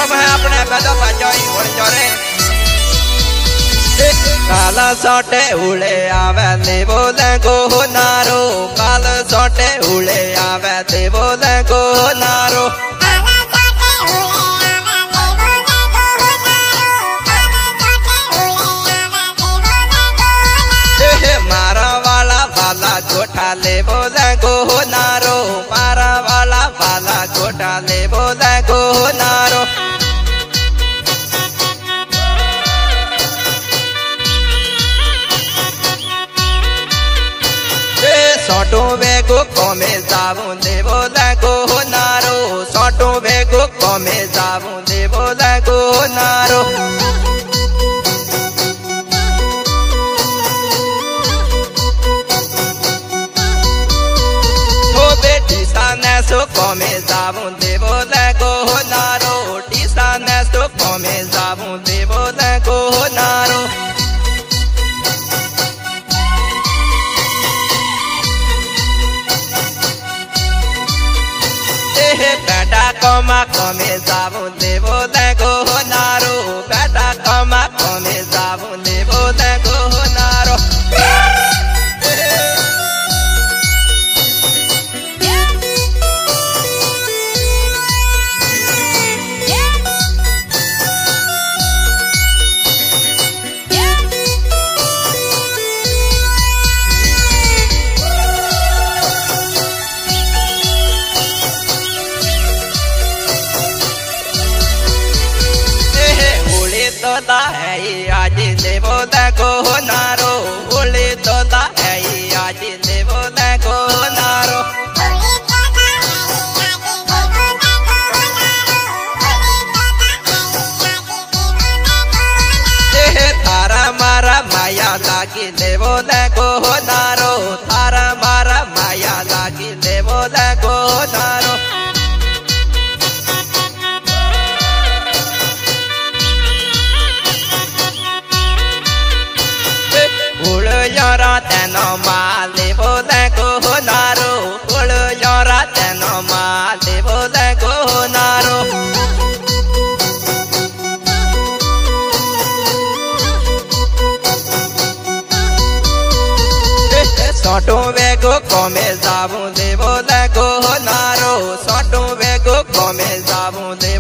नाम है अपने बेदा सजाई उड़ जोरे काला सोटे उड़े आवे दे बोले को नारो काल सोटे उड़े आवे दे बोले को नारो मारा वाला वाला गोठा ले बोले को नारो मारा वाला वाला गोठा ले बोले को नारो सोटो बेगो कमे जाबू दे बोले को नारो सोटो बेगो कमे जाबू दे बोले को नारो सो कमे जाबू दे बोले को नारो टीसा ने सो कमे जाबू दे बोले को नारो बेटा कमा कमे जाबू दे बोले को नारो बेटा कमा कमे जाबू दे बोले को नारो आज दे बोले को नारो बोले तोता है आज दे बोले को नारो थारा मारा माया लागी दे बोले को नारो थारा मारा माया लागी दे बोले को नारो यारा तेनो माले बोले को नारो उड़ यारा तेनो माले बोले को नारो सोटो बेगो कमे जाबू दे बोले को नारो सोटो बेगो कमे जाबू दे